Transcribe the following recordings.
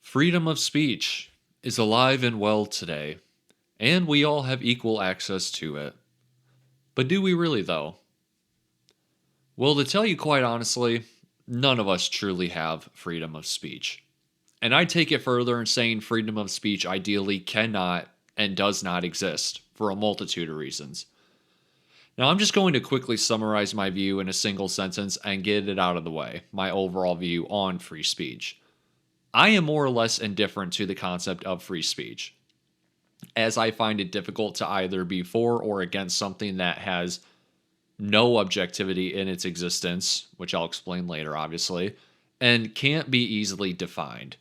Freedom of speech is alive and well today, and we all have equal access to it. But do we really, though? Well, to tell you quite honestly, none of us truly have freedom of speech. And I take it further in saying freedom of speech ideally cannot and does not exist for a multitude of reasons. Now, I'm just going to quickly summarize my view in a single sentence and get it out of the way, my overall view on free speech. I am more or less indifferent to the concept of free speech, as I find it difficult to either be for or against something that has no objectivity in its existence, which I'll explain later, obviously, and can't be easily defined.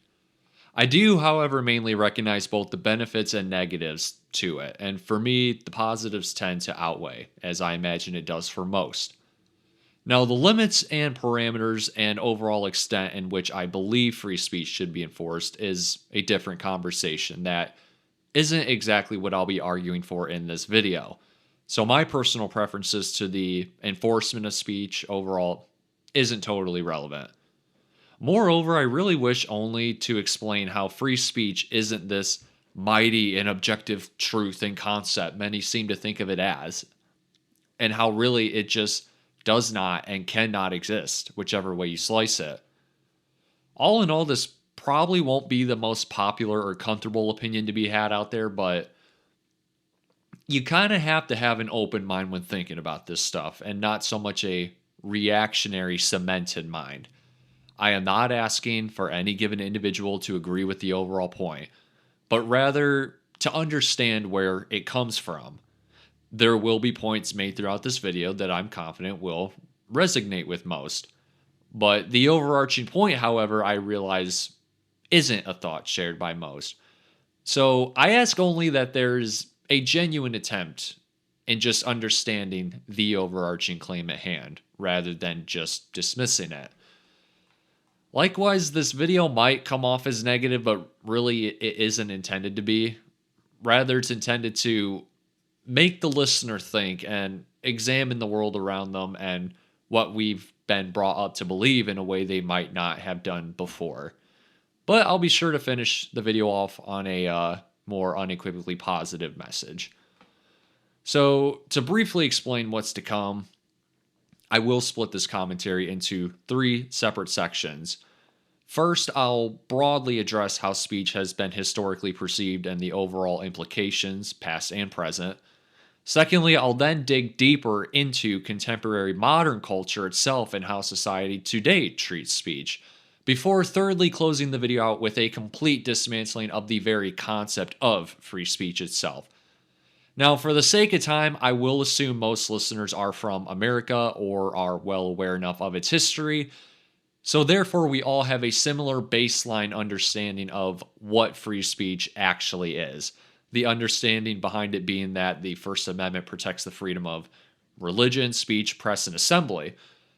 I do, however, mainly recognize both the benefits and negatives to it, and for me, the positives tend to outweigh, as I imagine it does for most. Now, the limits and parameters and overall extent in which I believe free speech should be enforced is a different conversation that isn't exactly what I'll be arguing for in this video. So, my personal preferences to the enforcement of speech overall isn't totally relevant. Moreover, I really wish only to explain how free speech isn't this mighty and objective truth and concept many seem to think of it as, and how really it just does not and cannot exist, whichever way you slice it. All in all, this probably won't be the most popular or comfortable opinion to be had out there, but you kind of have to have an open mind when thinking about this stuff and not so much a reactionary, cemented mind. I am not asking for any given individual to agree with the overall point, but rather to understand where it comes from. There will be points made throughout this video that I'm confident will resonate with most. But the overarching point, however, I realize isn't a thought shared by most. So I ask only that there's a genuine attempt in just understanding the overarching claim at hand, rather than just dismissing it. Likewise, this video might come off as negative, but really it isn't intended to be. Rather, it's intended to make the listener think and examine the world around them and what we've been brought up to believe in a way they might not have done before. But I'll be sure to finish the video off on a more unequivocally positive message. So, to briefly explain what's to come, I will split this commentary into three separate sections. First, I'll broadly address how speech has been historically perceived and the overall implications, past and present. Secondly, I'll then dig deeper into contemporary modern culture itself and how society today treats speech, before thirdly closing the video out with a complete dismantling of the very concept of free speech itself. Now, for the sake of time, I will assume most listeners are from America or are well aware enough of its history, so therefore we all have a similar baseline understanding of what free speech actually is. The understanding behind it being that the First Amendment protects the freedom of religion, speech, press, and assembly.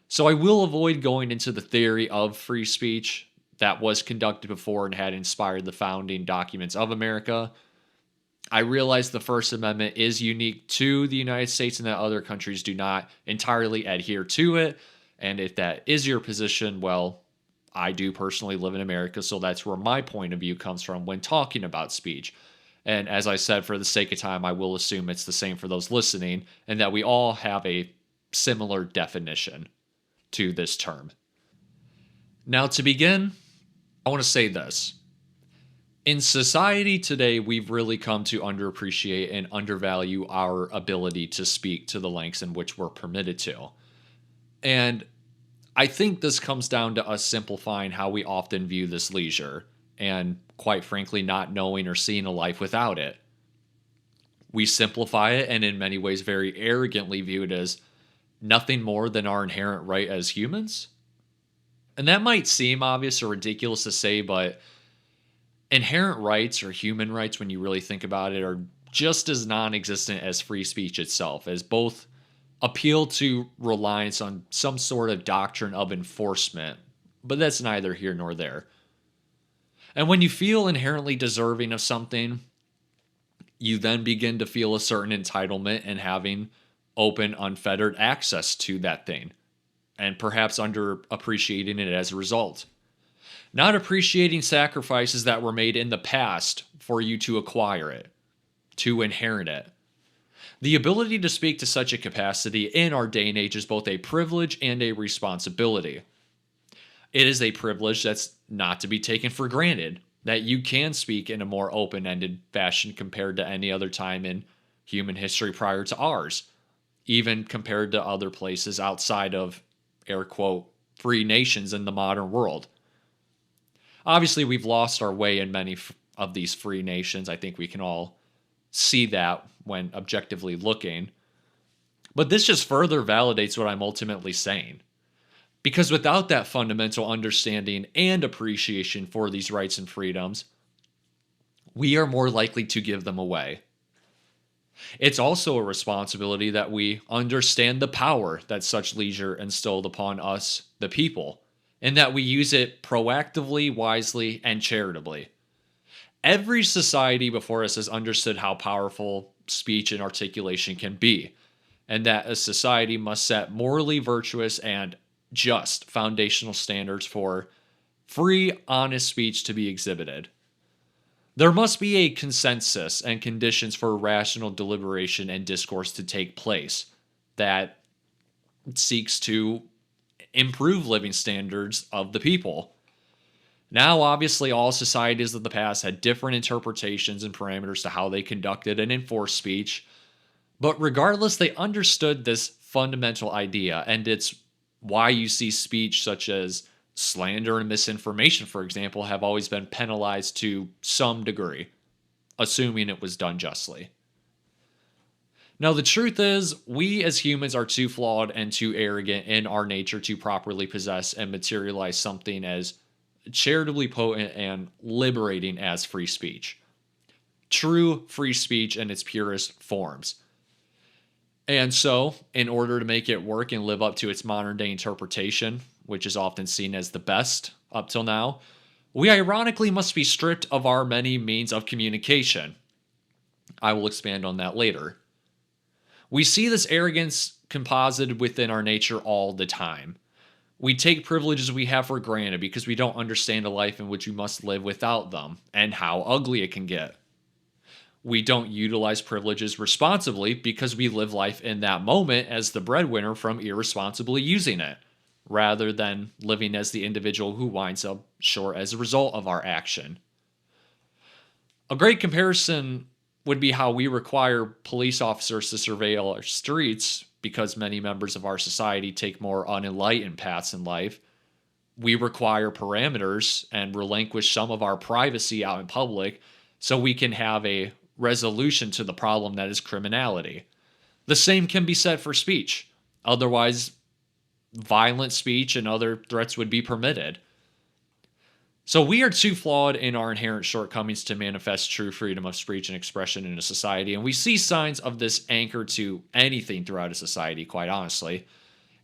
So I will avoid going into the theory of free speech that was conducted before and had inspired the founding documents of America. I realize the First Amendment is unique to the United States and that other countries do not entirely adhere to it. And if that is your position, well, I do personally live in America, so that's where my point of view comes from when talking about speech. And as I said, for the sake of time, I will assume it's the same for those listening and that we all have a similar definition to this term. Now, to begin, I want to say this. In society today, we've really come to underappreciate and undervalue our ability to speak to the lengths in which we're permitted to. And I think this comes down to us simplifying how we often view this leisure and, quite frankly, not knowing or seeing a life without it. We simplify it and in many ways very arrogantly view it as nothing more than our inherent right as humans. And that might seem obvious or ridiculous to say, but inherent rights or human rights, when you really think about it, are just as non-existent as free speech itself, as both appeal to reliance on some sort of doctrine of enforcement, but that's neither here nor there. And when you feel inherently deserving of something, you then begin to feel a certain entitlement in having open, unfettered access to that thing, and perhaps underappreciating it as a result. not appreciating sacrifices that were made in the past for you to acquire it, to inherit it. The ability to speak to such a capacity in our day and age is both a privilege and a responsibility. It is a privilege that's not to be taken for granted, that you can speak in a more open ended fashion compared to any other time in human history prior to ours, even compared to other places outside of, air quote, free nations in the modern world. Obviously, we've lost our way in many of these free nations. I think we can all see that when objectively looking. But this just further validates what I'm ultimately saying. Because without that fundamental understanding and appreciation for these rights and freedoms, we are more likely to give them away. It's also a responsibility that we understand the power that such leisure instilled upon us, the people, and that we use it proactively, wisely, and charitably. Every society before us has understood how powerful speech and articulation can be, and that a society must set morally virtuous and just foundational standards for free, honest speech to be exhibited. There must be a consensus and conditions for rational deliberation and discourse to take place that seeks to improve living standards of the people. Now, obviously, all societies of the past had different interpretations and parameters to how they conducted and enforced speech, but regardless, they understood this fundamental idea, and it's why you see speech such as slander and misinformation, for example, have always been penalized to some degree, assuming it was done justly. Now, the truth is, we as humans are too flawed and too arrogant in our nature to properly possess and materialize something as charitably potent and liberating as free speech. True free speech in its purest forms. And so, in order to make it work and live up to its modern day interpretation, which is often seen as the best up till now, we ironically must be stripped of our many means of communication. I will expand on that later. We see this arrogance composited within our nature all the time. We take privileges we have for granted because we don't understand a life in which we must live without them and how ugly it can get. We don't utilize privileges responsibly because we live life in that moment as the breadwinner from irresponsibly using it, rather than living as the individual who winds up short as a result of our action. A great comparison would be how we require police officers to surveil our streets because many members of our society take more unenlightened paths in life. We require parameters and relinquish some of our privacy out in public so we can have a resolution to the problem that is criminality. The same can be said for speech. Otherwise, violent speech and other threats would be permitted. So we are too flawed in our inherent shortcomings to manifest true freedom of speech and expression in a society, and we see signs of this anchored to anything throughout a society, quite honestly.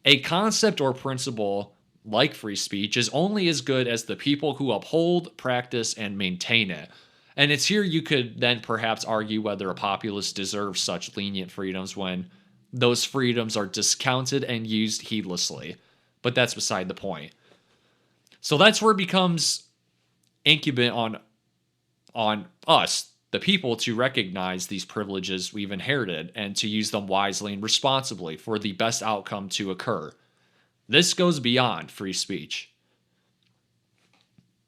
A concept or principle like free speech is only as good as the people who uphold, practice, and maintain it. And it's here you could then perhaps argue whether a populace deserves such lenient freedoms when those freedoms are discounted and used heedlessly. But that's beside the point. So that's where it becomes incumbent on us, the people, to recognize these privileges we've inherited and to use them wisely and responsibly for the best outcome to occur. This goes beyond free speech.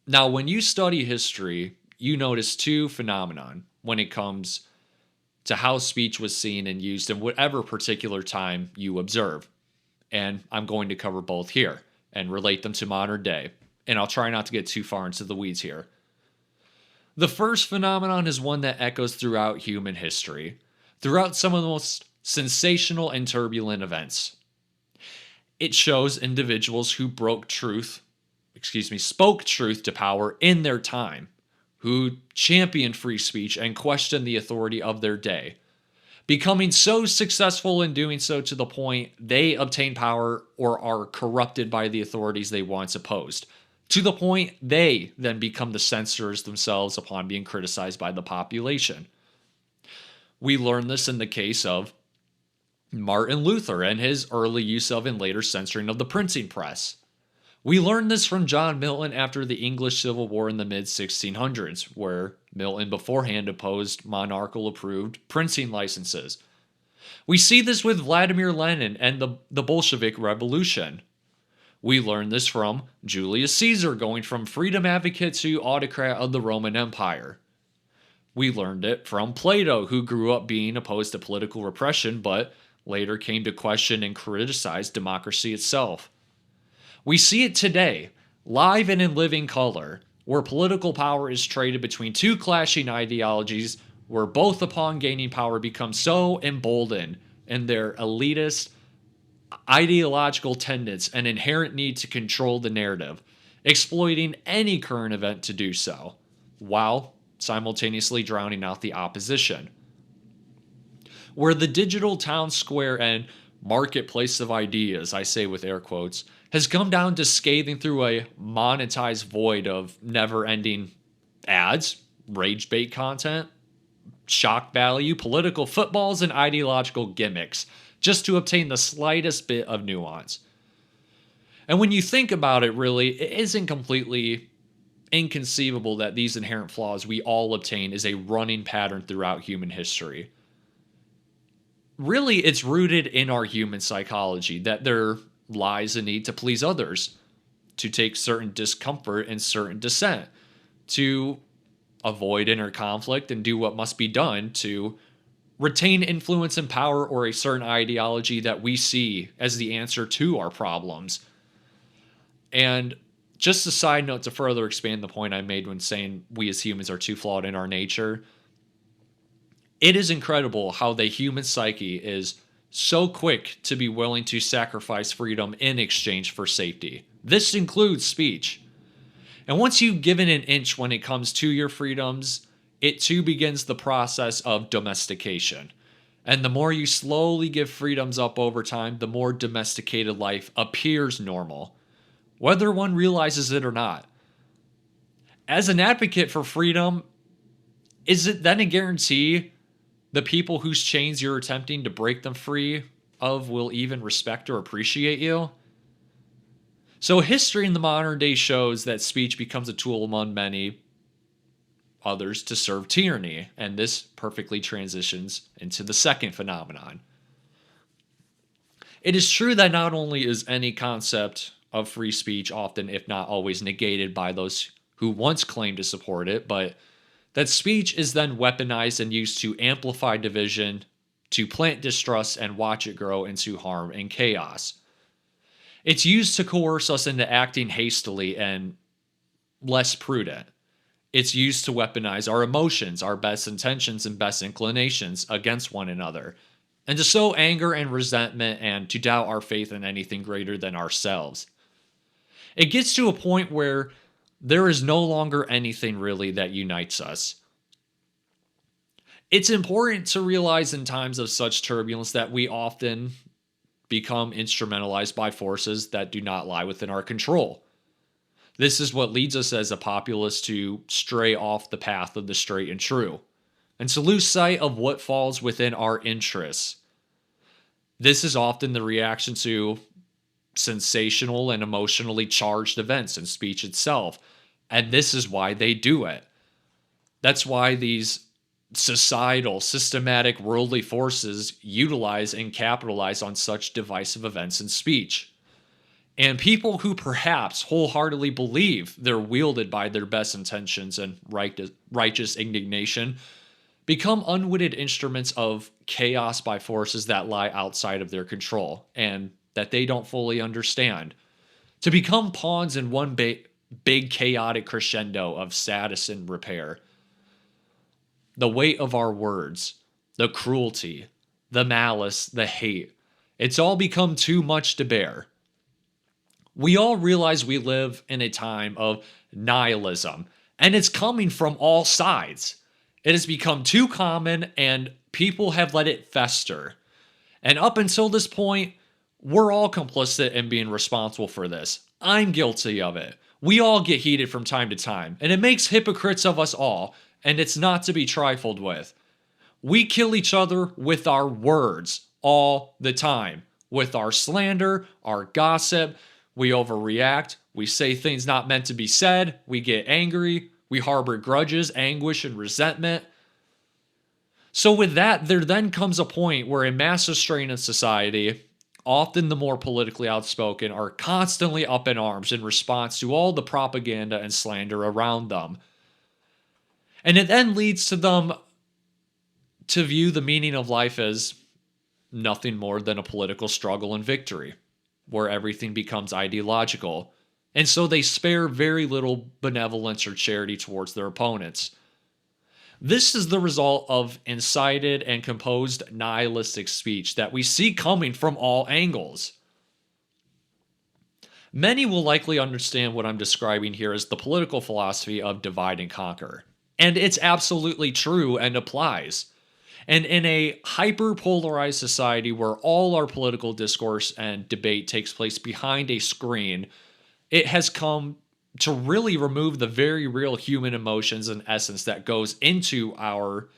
Now, when you study history, you notice two phenomenon when it comes to how speech was seen and used in whatever particular time you observe. And I'm going to cover both here and relate them to modern day. And I'll try not to get too far into the weeds here. The first phenomenon is one that echoes throughout human history, throughout some of the most sensational and turbulent events. It shows individuals who spoke truth to power in their time, who championed free speech and questioned the authority of their day, becoming so successful in doing so to the point they obtain power or are corrupted by the authorities they once opposed, to the point they then become the censors themselves upon being criticized by the population. We learn this in the case of Martin Luther and his early use of and later censoring of the printing press. We learned this from John Milton after the English Civil War in the mid 1600s, where Milton beforehand opposed monarchical approved printing licenses. We see this with Vladimir Lenin and the Bolshevik Revolution. We learn this from Julius Caesar going from freedom advocate to autocrat of the Roman Empire. We learned it from Plato, who grew up being opposed to political repression but later came to question and criticize democracy itself. We see it today, live and in living color, where political power is traded between two clashing ideologies, where both upon gaining power become so emboldened in their elitist ideological tenets and inherent need to control the narrative, exploiting any current event to do so, while simultaneously drowning out the opposition. Where the digital town square and marketplace of ideas, I say with air quotes, has come down to scathing through a monetized void of never ending ads, rage bait content, shock value, political footballs, and ideological gimmicks, just to obtain the slightest bit of nuance. And when you think about it, really, it isn't completely inconceivable that these inherent flaws we all obtain is a running pattern throughout human history. Really, it's rooted in our human psychology that there lies a need to please others, to take certain discomfort and certain dissent, to avoid inner conflict and do what must be done to retain influence and power or a certain ideology that we see as the answer to our problems. And just a side note to further expand the point I made when saying we as humans are too flawed in our nature, it is incredible how the human psyche is so quick to be willing to sacrifice freedom in exchange for safety. This includes speech. And once you've given an inch when it comes to your freedoms, it too begins the process of domestication. And the more you slowly give freedoms up over time, the more domesticated life appears normal, whether one realizes it or not. As an advocate for freedom, is it then a guarantee the people whose chains you're attempting to break them free of will even respect or appreciate you? So history in the modern day shows that speech becomes a tool among many others to serve tyranny, and this perfectly transitions into the second phenomenon. It is true that not only is any concept of free speech often, if not always, negated by those who once claimed to support it, but that speech is then weaponized and used to amplify division, to plant distrust and watch it grow into harm and chaos. It's used to coerce us into acting hastily and less prudent. It's used to weaponize our emotions, our best intentions, and best inclinations against one another, and to sow anger and resentment and to doubt our faith in anything greater than ourselves. It gets to a point where there is no longer anything really that unites us. It's important to realize in times of such turbulence that we often become instrumentalized by forces that do not lie within our control. This is what leads us as a populace to stray off the path of the straight and true, and to lose sight of what falls within our interests. This is often the reaction to sensational and emotionally charged events in speech itself, and this is why they do it. That's why these societal, systematic, worldly forces utilize and capitalize on such divisive events in speech. And people who perhaps wholeheartedly believe they're wielded by their best intentions and righteous indignation become unwitting instruments of chaos by forces that lie outside of their control and that they don't fully understand. To become pawns in one big chaotic crescendo of status and repair. The weight of our words, the cruelty, the malice, the hate, it's all become too much to bear. We all realize we live in a time of nihilism, and it's coming from all sides. It has become too common, and people have let it fester. And up until this point, we're all complicit in being responsible for this. I'm guilty of it. We all get heated from time to time, and it makes hypocrites of us all, and it's not to be trifled with. We kill each other with our words all the time, with our slander, our gossip. We overreact. We say things not meant to be said. We get angry. We harbor grudges, anguish, and resentment. So, with that, there then comes a point where a massive strain in society, often the more politically outspoken, are constantly up in arms in response to all the propaganda and slander around them. And it then leads to them to view the meaning of life as nothing more than a political struggle and victory, where everything becomes ideological. And so they spare very little benevolence or charity towards their opponents. This is the result of incited and composed nihilistic speech that we see coming from all angles. Many will likely understand what I'm describing here as the political philosophy of divide and conquer. And it's absolutely true and applies. And in a hyper-polarized society where all our political discourse and debate takes place behind a screen, it has come to really remove the very real human emotions and essence that goes into our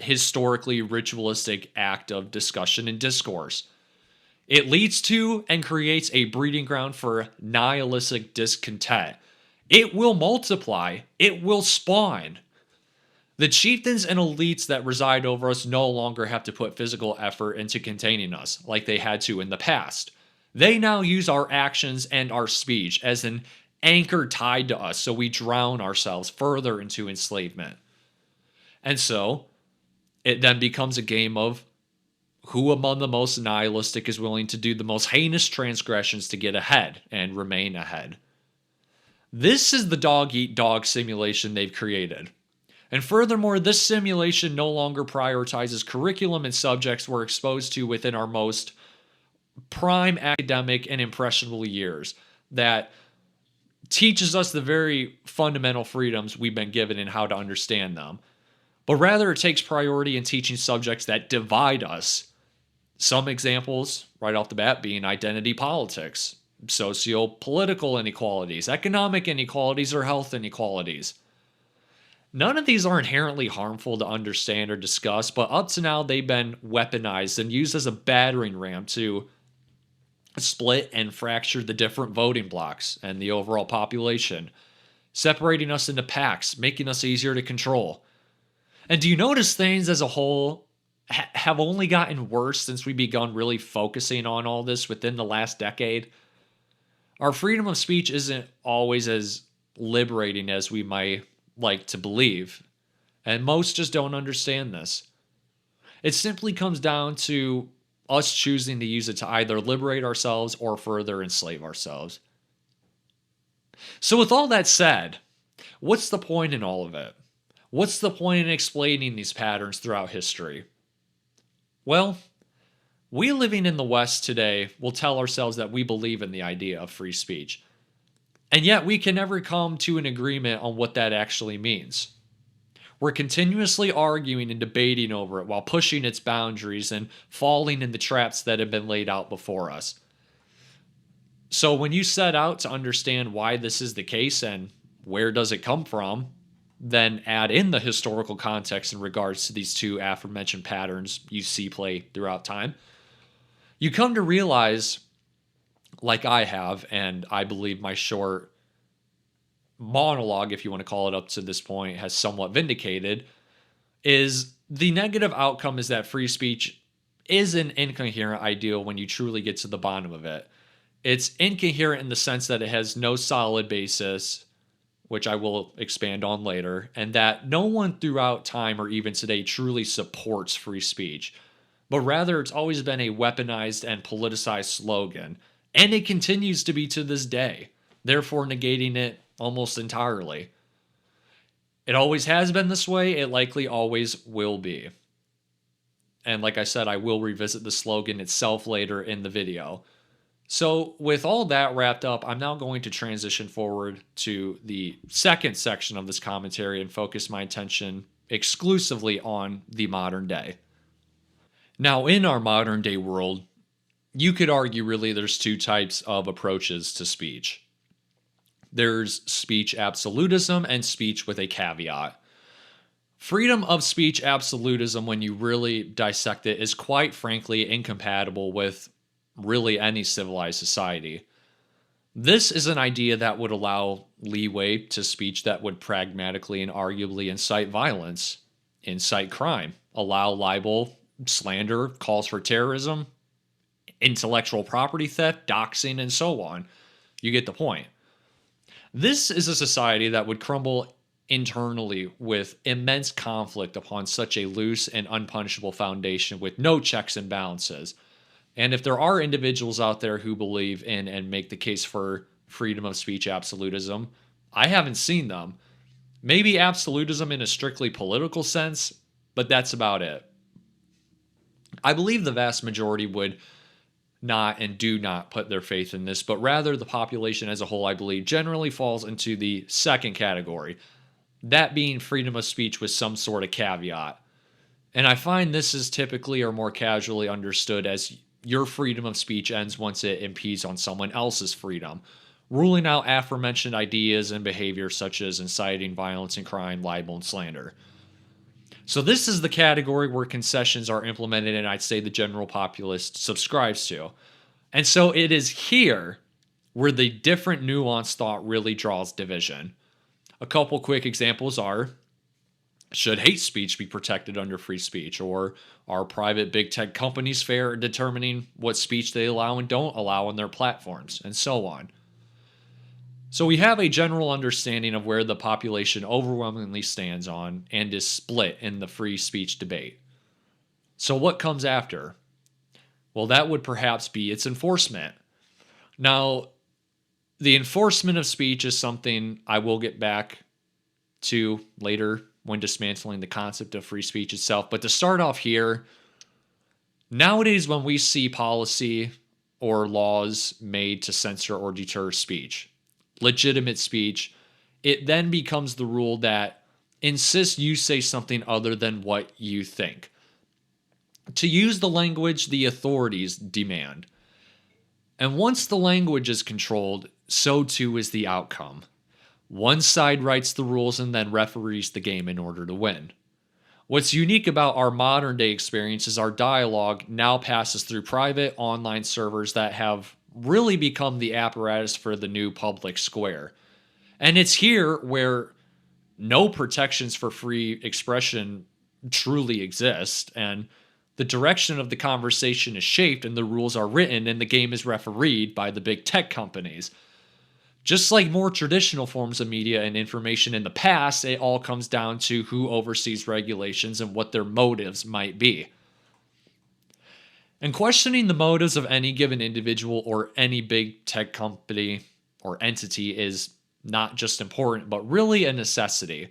historically ritualistic act of discussion and discourse. It leads to and creates a breeding ground for nihilistic discontent. It will multiply. It will spawn. The chieftains and elites that reside over us no longer have to put physical effort into containing us like they had to in the past. They now use our actions and our speech as an anchor tied to us, so we drown ourselves further into enslavement. And so it then becomes a game of who among the most nihilistic is willing to do the most heinous transgressions to get ahead and remain ahead. This is the dog-eat-dog simulation they've created. And furthermore, this simulation no longer prioritizes curriculum and subjects we're exposed to within our most prime academic and impressionable years that teaches us the very fundamental freedoms we've been given and how to understand them. But rather, it takes priority in teaching subjects that divide us. Some examples, right off the bat, being identity politics, socio-political inequalities, economic inequalities, or health inequalities. None of these are inherently harmful to understand or discuss, but up to now they've been weaponized and used as a battering ram to split and fracture the different voting blocks and the overall population, separating us into packs, making us easier to control. And do you notice things as a whole have only gotten worse since we begun really focusing on all this within the last decade? Our freedom of speech isn't always as liberating as we might like to believe, and most just don't understand this. It simply comes down to us choosing to use it to either liberate ourselves or further enslave ourselves. So with all that said, what's the point in all of it? What's the point in explaining these patterns throughout history? Well, we living in the West today will tell ourselves that we believe in the idea of free speech. And yet we can never come to an agreement on what that actually means. We're continuously arguing and debating over it while pushing its boundaries and falling in the traps that have been laid out before us. So when you set out to understand why this is the case and where does it come from, then add in the historical context in regards to these two aforementioned patterns you see play throughout time, you come to realize, like I have, and I believe my short monologue, if you want to call it up to this point, has somewhat vindicated, is the negative outcome is that free speech is an incoherent ideal when you truly get to the bottom of it. It's incoherent in the sense that it has no solid basis, which I will expand on later, and that no one throughout time or even today truly supports free speech, but rather it's always been a weaponized and politicized slogan, and it continues to be to this day, therefore negating it almost entirely. It always has been this way, it likely always will be. And like I said, I will revisit the slogan itself later in the video. So with all that wrapped up, I'm now going to transition forward to the second section of this commentary and focus my attention exclusively on the modern day. Now, in our modern day world, you could argue really there's two types of approaches to speech. There's speech absolutism and speech with a caveat. Freedom of speech absolutism, when you really dissect it, is quite frankly incompatible with really any civilized society. This is an idea that would allow leeway to speech that would pragmatically and arguably incite violence, incite crime, allow libel, slander, calls for terrorism, intellectual property theft, doxing, and so on. You get the point. This is a society that would crumble internally with immense conflict upon such a loose and unpunishable foundation with no checks and balances. And if there are individuals out there who believe in and make the case for freedom of speech absolutism, I haven't seen them. Maybe absolutism in a strictly political sense, but that's about it. I believe the vast majority would not and do not put their faith in this, but rather the population as a whole, I believe, generally falls into the second category, that being freedom of speech with some sort of caveat. And I find this is typically or more casually understood as your freedom of speech ends once it impedes on someone else's freedom, ruling out aforementioned ideas and behaviors such as inciting violence and crime, libel, and slander. So this is the category where concessions are implemented, and I'd say the general populace subscribes to. And so it is here where the different nuanced thought really draws division. A couple quick examples are, should hate speech be protected under free speech? Or are private big tech companies fair in determining what speech they allow and don't allow on their platforms? And so on. So we have a general understanding of where the population overwhelmingly stands on and is split in the free speech debate. So what comes after? Well, that would perhaps be its enforcement. Now, the enforcement of speech is something I will get back to later when dismantling the concept of free speech itself. But to start off here, nowadays when we see policy or laws made to censor or deter speech, legitimate speech, it then becomes the rule that insists you say something other than what you think. To use the language the authorities demand. And once the language is controlled, so too is the outcome. One side writes the rules and then referees the game in order to win. What's unique about our modern day experience is our dialogue now passes through private online servers that have really become the apparatus for the new public square. And it's here where no protections for free expression truly exist, and the direction of the conversation is shaped and the rules are written and the game is refereed by the big tech companies. Just like more traditional forms of media and information in the past, it all comes down to who oversees regulations and what their motives might be. And questioning the motives of any given individual or any big tech company or entity is not just important, but really a necessity.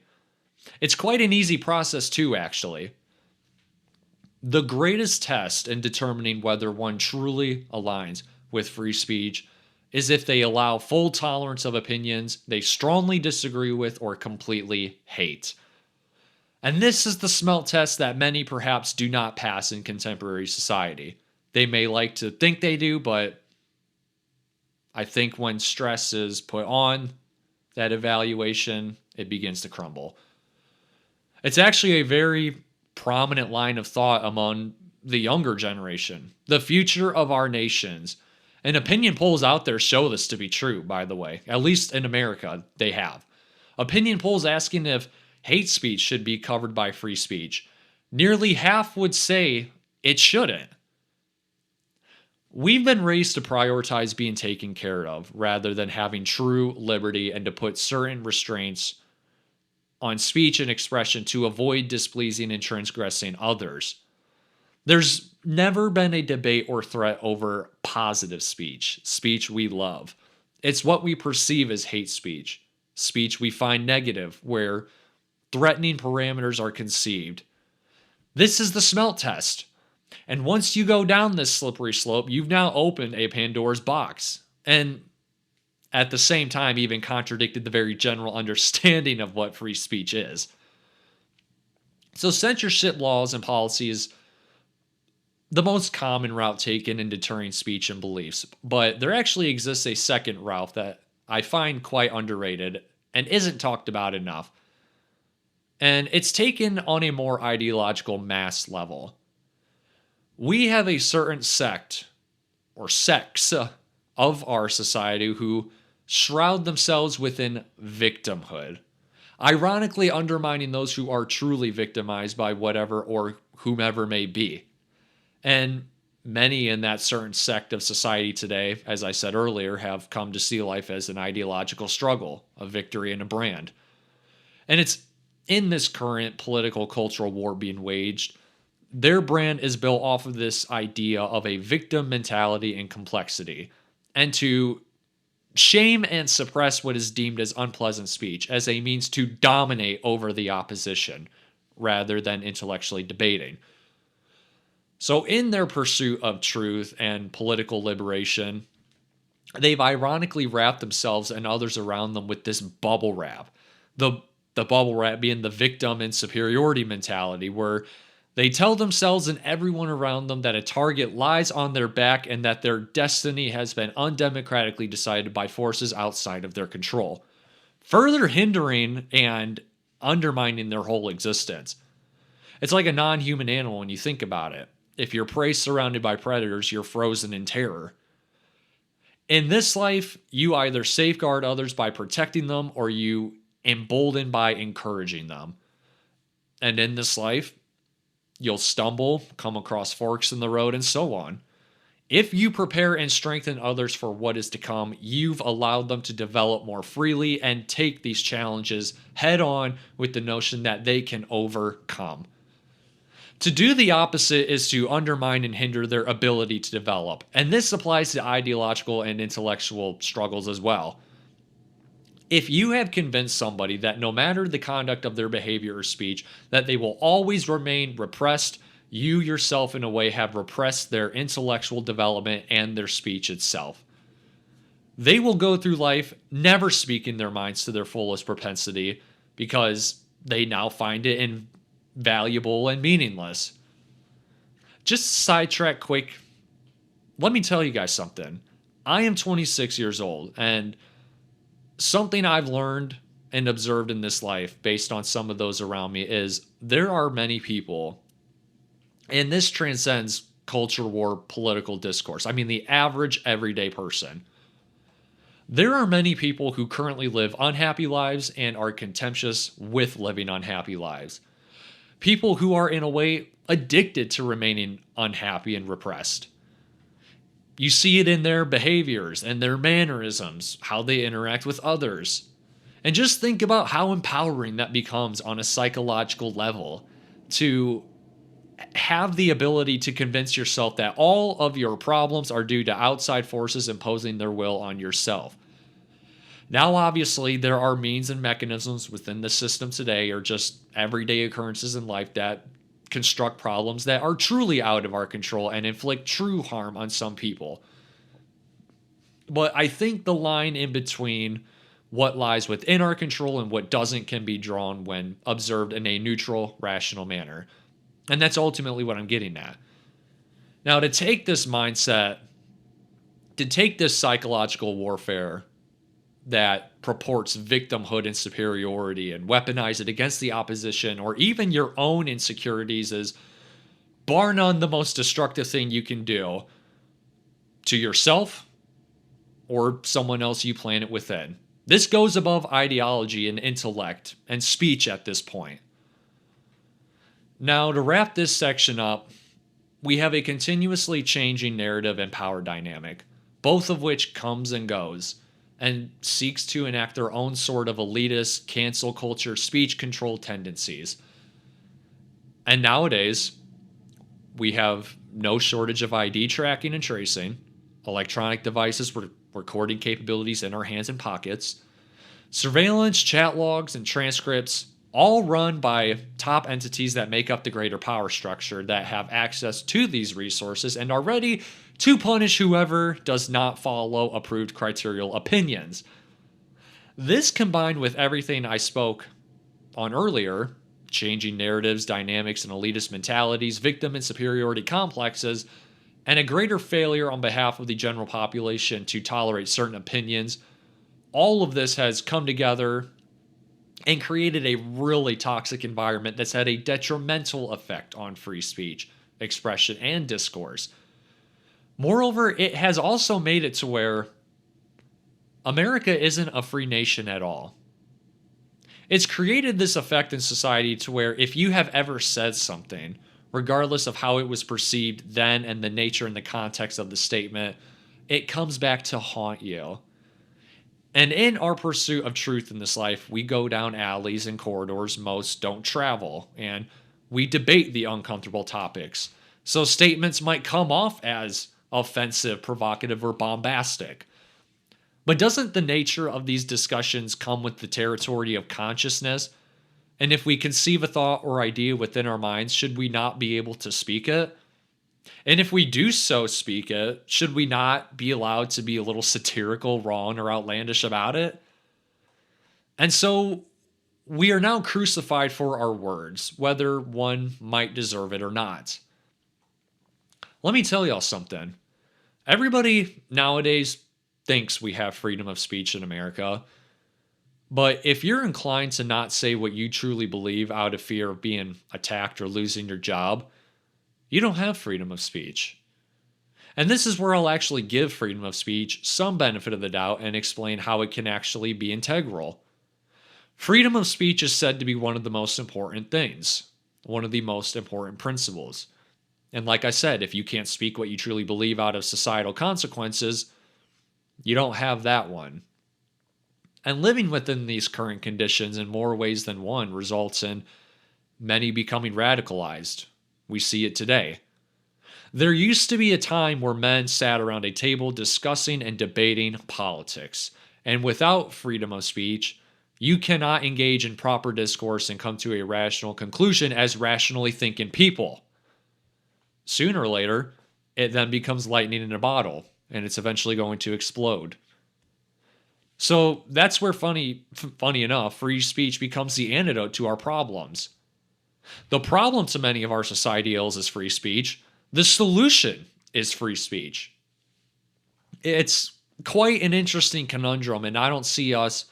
It's quite an easy process too, actually. The greatest test in determining whether one truly aligns with free speech is if they allow full tolerance of opinions they strongly disagree with or completely hate. And this is the smelt test that many perhaps do not pass in contemporary society. They may like to think they do, but I think when stress is put on that evaluation, it begins to crumble. It's actually a very prominent line of thought among the younger generation. The future of our nations. And opinion polls out there show this to be true, by the way. At least in America, they have. Opinion polls asking if hate speech should be covered by free speech. Nearly half would say it shouldn't. We've been raised to prioritize being taken care of rather than having true liberty and to put certain restraints on speech and expression to avoid displeasing and transgressing others. There's never been a debate or threat over positive speech, speech we love. It's what we perceive as hate speech, speech we find negative, where threatening parameters are conceived. This is the smelt test. And once you go down this slippery slope, you've now opened a Pandora's box. And at the same time, even contradicted the very general understanding of what free speech is. So censorship laws and policies, the most common route taken in deterring speech and beliefs. But there actually exists a second route that I find quite underrated and isn't talked about enough. And it's taken on a more ideological mass level. We have a certain sect or sects of our society who shroud themselves within victimhood, ironically undermining those who are truly victimized by whatever or whomever may be. And many in that certain sect of society today, as I said earlier, have come to see life as an ideological struggle, a victory, and a brand. And it's in this current political cultural war being waged, their brand is built off of this idea of a victim mentality and complexity, and to shame and suppress what is deemed as unpleasant speech as a means to dominate over the opposition rather than intellectually debating. So, in their pursuit of truth and political liberation, they've ironically wrapped themselves and others around them with this bubble wrap. The bubble wrap being the victim and superiority mentality, where they tell themselves and everyone around them that a target lies on their back and that their destiny has been undemocratically decided by forces outside of their control, further hindering and undermining their whole existence. It's like a non-human animal when you think about it. If you're prey surrounded by predators, you're frozen in terror. In this life, you either safeguard others by protecting them or you embolden by encouraging them. And in this life, you'll stumble, come across forks in the road, and so on. If you prepare and strengthen others for what is to come, you've allowed them to develop more freely and take these challenges head on with the notion that they can overcome. To do the opposite is to undermine and hinder their ability to develop. And this applies to ideological and intellectual struggles as well. If you have convinced somebody that no matter the conduct of their behavior or speech, that they will always remain repressed, you yourself in a way have repressed their intellectual development and their speech itself. They will go through life never speaking their minds to their fullest propensity because they now find it invaluable and meaningless. Just sidetrack quick. Let me tell you guys something. I am 26 years old, and something I've learned and observed in this life based on some of those around me is there are many people, and this transcends culture war, political discourse. I mean, the average everyday person. There are many people who currently live unhappy lives and are contemptuous with living unhappy lives. People who are, in a way, addicted to remaining unhappy and repressed. You see it in their behaviors and their mannerisms, how they interact with others. And just think about how empowering that becomes on a psychological level to have the ability to convince yourself that all of your problems are due to outside forces imposing their will on yourself. Now, obviously, there are means and mechanisms within the system today, or just everyday occurrences in life, that construct problems that are truly out of our control and inflict true harm on some people. But I think the line in between what lies within our control and what doesn't can be drawn when observed in a neutral, rational manner. And that's ultimately what I'm getting at. Now, to take this mindset, to take this psychological warfare that purports victimhood and superiority and weaponize it against the opposition or even your own insecurities is bar none the most destructive thing you can do to yourself or someone else you plan it within. This goes above ideology and intellect and speech at this point. Now, to wrap this section up, we have a continuously changing narrative and power dynamic, both of which comes and goes, and seeks to enact their own sort of elitist, cancel culture, speech control tendencies. And nowadays, we have no shortage of ID tracking and tracing, electronic devices with recording capabilities in our hands and pockets, surveillance, chat logs, and transcripts, all run by top entities that make up the greater power structure that have access to these resources and are ready to punish whoever does not follow approved criterial opinions. This, combined with everything I spoke on earlier, changing narratives, dynamics, and elitist mentalities, victim and superiority complexes, and a greater failure on behalf of the general population to tolerate certain opinions, all of this has come together and created a really toxic environment that's had a detrimental effect on free speech, expression, and discourse. Moreover, it has also made it to where America isn't a free nation at all. It's created this effect in society to where if you have ever said something, regardless of how it was perceived then and the nature and the context of the statement, it comes back to haunt you. And in our pursuit of truth in this life, we go down alleys and corridors most don't travel, and we debate the uncomfortable topics. So statements might come off as offensive, provocative, or bombastic. But doesn't the nature of these discussions come with the territory of consciousness? And if we conceive a thought or idea within our minds, should we not be able to speak it? And if we do so speak it, should we not be allowed to be a little satirical, wrong, or outlandish about it? And so we are now crucified for our words, whether one might deserve it or not. Let me tell y'all something. Everybody nowadays thinks we have freedom of speech in America. But if you're inclined to not say what you truly believe out of fear of being attacked or losing your job, you don't have freedom of speech. And this is where I'll actually give freedom of speech some benefit of the doubt and explain how it can actually be integral. Freedom of speech is said to be one of the most important things, one of the most important principles. And like I said, if you can't speak what you truly believe out of societal consequences, you don't have that one. And living within these current conditions in more ways than one results in many becoming radicalized. We see it today. There used to be a time where men sat around a table discussing and debating politics. And without freedom of speech, you cannot engage in proper discourse and come to a rational conclusion as rationally thinking people. Sooner or later, it then becomes lightning in a bottle, and it's eventually going to explode. So that's where, funny enough, free speech becomes the antidote to our problems. The problem to many of our society ills is free speech. The solution is free speech. It's quite an interesting conundrum, and I don't see us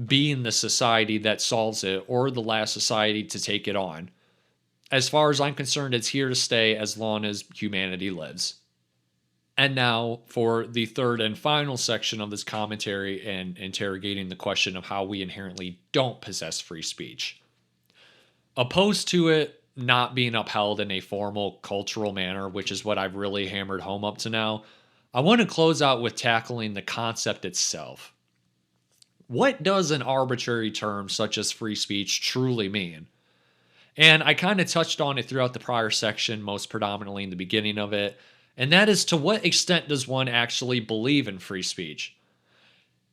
being the society that solves it or the last society to take it on. As far as I'm concerned, it's here to stay as long as humanity lives. And now for the third and final section of this commentary and interrogating the question of how we inherently don't possess free speech. Opposed to it not being upheld in a formal cultural manner, which is what I've really hammered home up to now, I want to close out with tackling the concept itself. What does an arbitrary term such as free speech truly mean? And I kind of touched on it throughout the prior section, most predominantly in the beginning of it, and that is to what extent does one actually believe in free speech?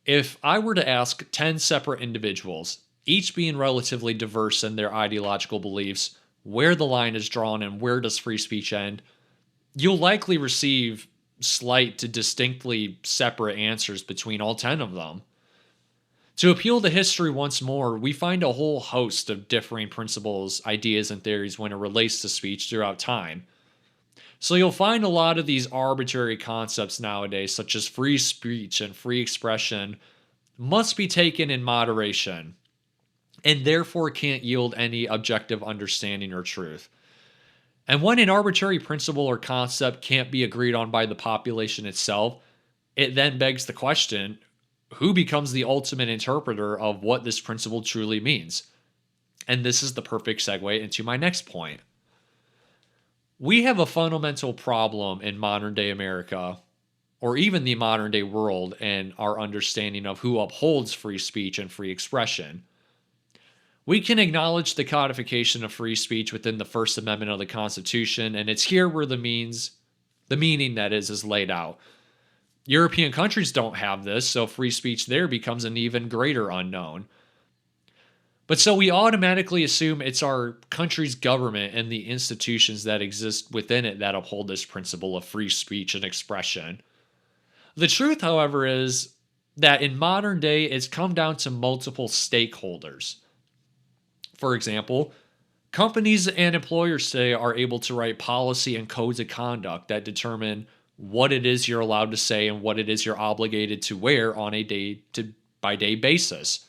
If I were to ask 10 separate individuals, each being relatively diverse in their ideological beliefs, where the line is drawn and where does free speech end, you'll likely receive slight to distinctly separate answers between all 10 of them. To appeal to history once more, we find a whole host of differing principles, ideas, and theories when it relates to speech throughout time. So you'll find a lot of these arbitrary concepts nowadays, such as free speech and free expression, must be taken in moderation, and therefore can't yield any objective understanding or truth. And when an arbitrary principle or concept can't be agreed on by the population itself, it then begs the question, who becomes the ultimate interpreter of what this principle truly means? And this is the perfect segue into my next point. We have a fundamental problem in modern day America, or even the modern day world, in our understanding of who upholds free speech and free expression. We can acknowledge the codification of free speech within the First Amendment of the Constitution, and it's here where the meaning that is laid out. European countries don't have this, so free speech there becomes an even greater unknown. But so we automatically assume it's our country's government and the institutions that exist within it that uphold this principle of free speech and expression. The truth, however, is that in modern day, it's come down to multiple stakeholders. For example, companies and employers today are able to write policy and codes of conduct that determine what it is you're allowed to say and what it is you're obligated to wear on a day-by-day basis.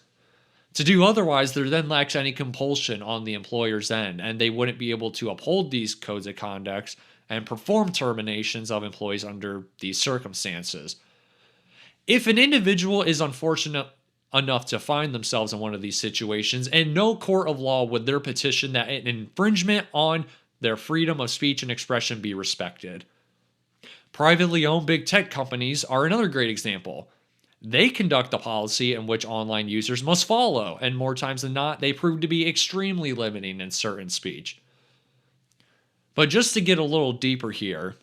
To do otherwise, there then lacks any compulsion on the employer's end, and they wouldn't be able to uphold these codes of conduct and perform terminations of employees under these circumstances. If an individual is unfortunate enough to find themselves in one of these situations, in no court of law would their petition that an infringement on their freedom of speech and expression be respected. Privately owned big tech companies are another great example. They conduct a policy in which online users must follow, and more times than not, they prove to be extremely limiting in certain speech. But just to get a little deeper here,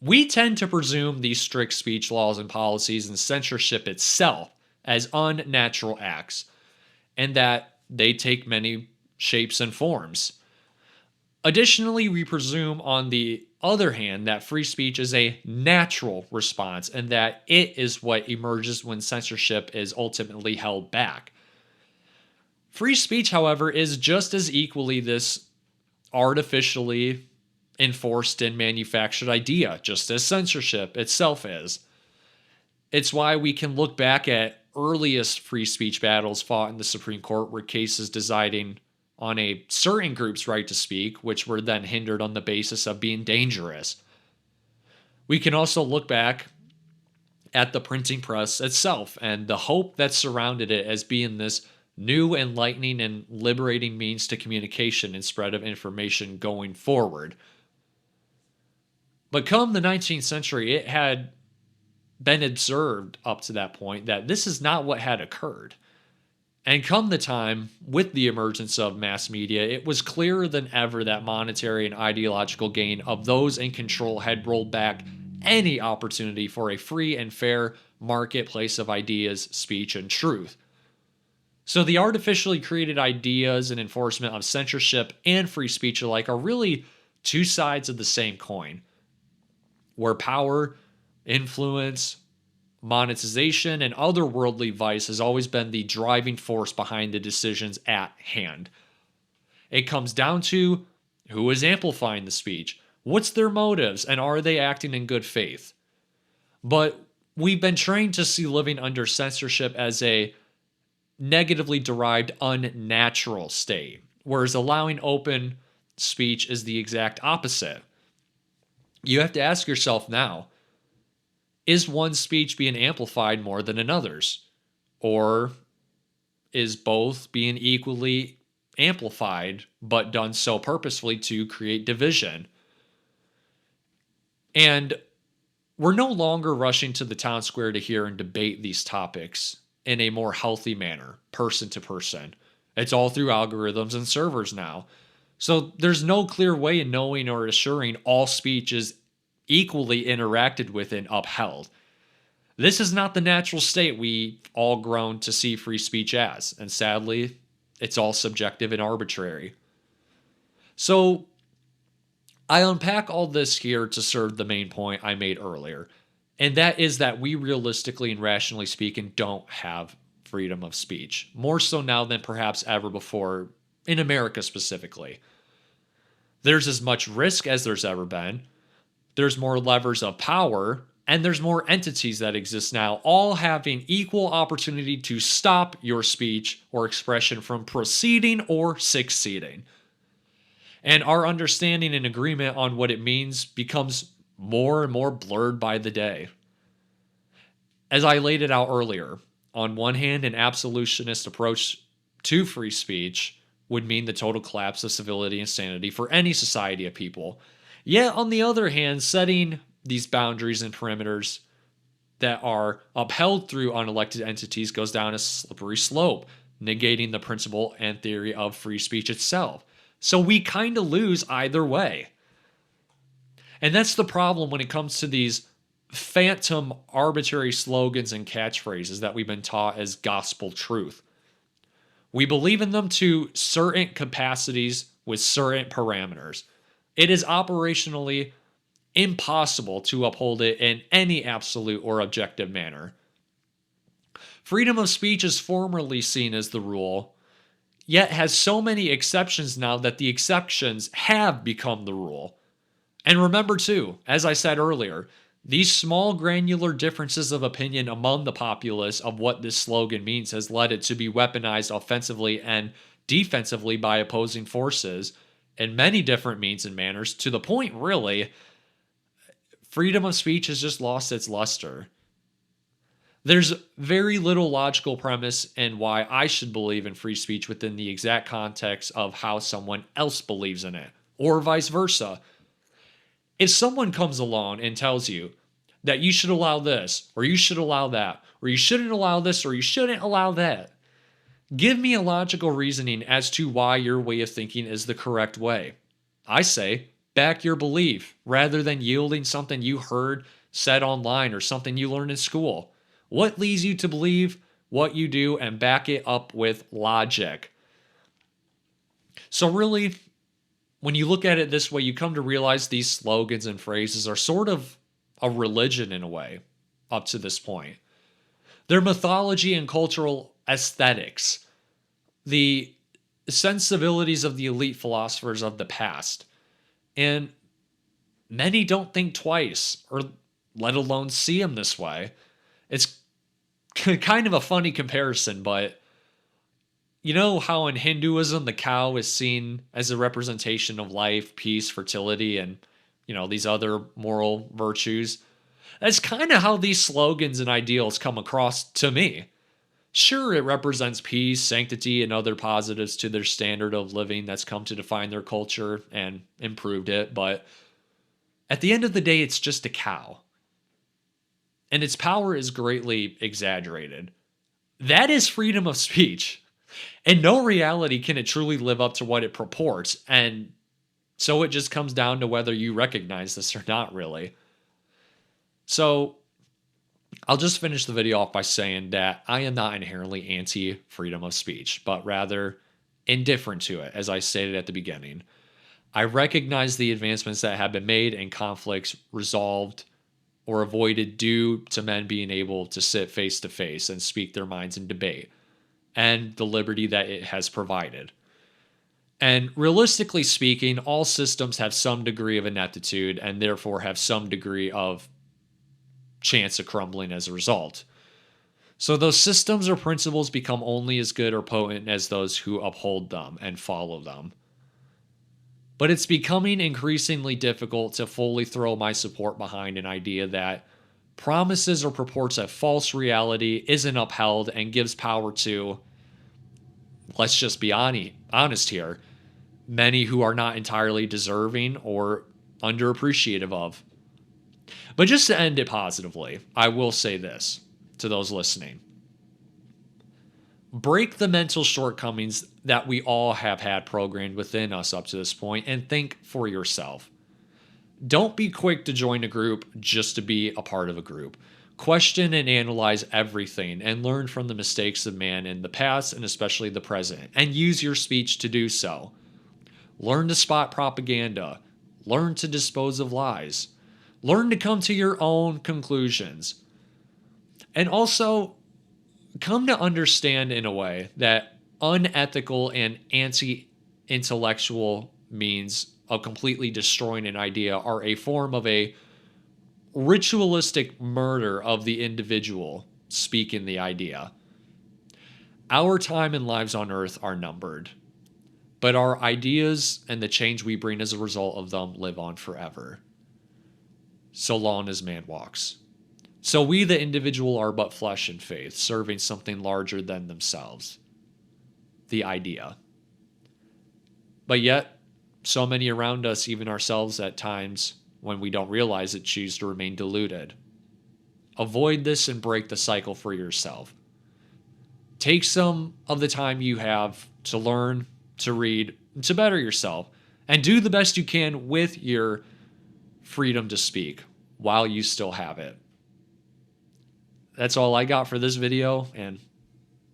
we tend to presume these strict speech laws and policies and censorship itself as unnatural acts, and that they take many shapes and forms. Additionally, we presume, on the other hand, that free speech is a natural response and that it is what emerges when censorship is ultimately held back. Free speech, however, is just as equally this artificially enforced and manufactured idea, just as censorship itself is. It's why we can look back at earliest free speech battles fought in the Supreme Court were cases deciding on a certain group's right to speak, which were then hindered on the basis of being dangerous. We can also look back at the printing press itself and the hope that surrounded it as being this new, enlightening, and liberating means to communication and spread of information going forward. But come the 19th century, it had been observed up to that point that this is not what had occurred. And come the time, with the emergence of mass media, it was clearer than ever that monetary and ideological gain of those in control had rolled back any opportunity for a free and fair marketplace of ideas, speech, and truth. So the artificially created ideas and enforcement of censorship and free speech alike are really two sides of the same coin, where power, influence, monetization, and other worldly vice has always been the driving force behind the decisions at hand. It comes down to who is amplifying the speech, what's their motives, and are they acting in good faith? But we've been trained to see living under censorship as a negatively derived, unnatural state, whereas allowing open speech is the exact opposite. You have to ask yourself now, is one speech being amplified more than another's? Or is both being equally amplified, but done so purposefully to create division? And we're no longer rushing to the town square to hear and debate these topics in a more healthy manner, person to person. It's all through algorithms and servers now. So there's no clear way in knowing or assuring all speech is equally interacted with and upheld. This is not the natural state we've all grown to see free speech as, and sadly, it's all subjective and arbitrary. So I unpack all this here to serve the main point I made earlier, and that is that we realistically and rationally speaking don't have freedom of speech, more so now than perhaps ever before, in America specifically. There's as much risk as there's ever been. There's more levers of power, and there's more entities that exist now, all having equal opportunity to stop your speech or expression from proceeding or succeeding. And our understanding and agreement on what it means becomes more and more blurred by the day. As I laid it out earlier, on one hand, an absolutionist approach to free speech would mean the total collapse of civility and sanity for any society of people. Yet, on the other hand, setting these boundaries and perimeters that are upheld through unelected entities goes down a slippery slope, negating the principle and theory of free speech itself. So we kind of lose either way. And that's the problem when it comes to these phantom arbitrary slogans and catchphrases that we've been taught as gospel truth. We believe in them to certain capacities with certain parameters. It is operationally impossible to uphold it in any absolute or objective manner. Freedom of speech is formerly seen as the rule, yet has so many exceptions now that the exceptions have become the rule. And remember too, as I said earlier, these small granular differences of opinion among the populace of what this slogan means has led it to be weaponized offensively and defensively by opposing forces in many different means and manners, to the point, really, freedom of speech has just lost its luster. There's very little logical premise in why I should believe in free speech within the exact context of how someone else believes in it, or vice versa. If someone comes along and tells you that you should allow this, or you should allow that, or you shouldn't allow this, or you shouldn't allow that, give me a logical reasoning as to why your way of thinking is the correct way. I say, back your belief rather than yielding something you heard said online or something you learned in school. What leads you to believe what you do, and back it up with logic? So really, when you look at it this way, you come to realize these slogans and phrases are sort of a religion in a way up to this point. They're mythology and cultural aesthetics, the sensibilities of the elite philosophers of the past. And many don't think twice, or let alone see them this way. It's kind of a funny comparison, but you know how in Hinduism the cow is seen as a representation of life, peace, fertility, and these other moral virtues? That's kind of how these slogans and ideals come across to me. Sure, it represents peace, sanctity, and other positives to their standard of living that's come to define their culture and improved it, but at the end of the day, it's just a cow. And its power is greatly exaggerated. That is freedom of speech. In no reality can it truly live up to what it purports, and so it just comes down to whether you recognize this or not, really. So I'll just finish the video off by saying that I am not inherently anti-freedom of speech, but rather indifferent to it, as I stated at the beginning. I recognize the advancements that have been made and conflicts resolved or avoided due to men being able to sit face to face and speak their minds in debate, and the liberty that it has provided. And realistically speaking, all systems have some degree of ineptitude and therefore have some degree of chance of crumbling as a result. So those systems or principles become only as good or potent as those who uphold them and follow them. But it's becoming increasingly difficult to fully throw my support behind an idea that promises or purports a false reality isn't upheld and gives power to, let's just be honest here, many who are not entirely deserving or underappreciative of. But just to end it positively, I will say this to those listening. Break the mental shortcomings that we all have had programmed within us up to this point and think for yourself. Don't be quick to join a group just to be a part of a group. Question and analyze everything and learn from the mistakes of man in the past and especially the present, and use your speech to do so. Learn to spot propaganda. Learn to dispose of lies. Learn to come to your own conclusions. And also, come to understand in a way that unethical and anti-intellectual means of completely destroying an idea are a form of a ritualistic murder of the individual speaking the idea. Our time and lives on earth are numbered, but our ideas and the change we bring as a result of them live on forever, so long as man walks. So we, the individual, are but flesh and faith, serving something larger than themselves, the idea. But yet, so many around us, even ourselves at times, when we don't realize it, choose to remain deluded. Avoid this and break the cycle for yourself. Take some of the time you have to learn, to read, to better yourself, and do the best you can with your freedom to speak while you still have it. That's all I got for this video, and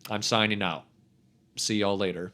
I'm signing out. See y'all later.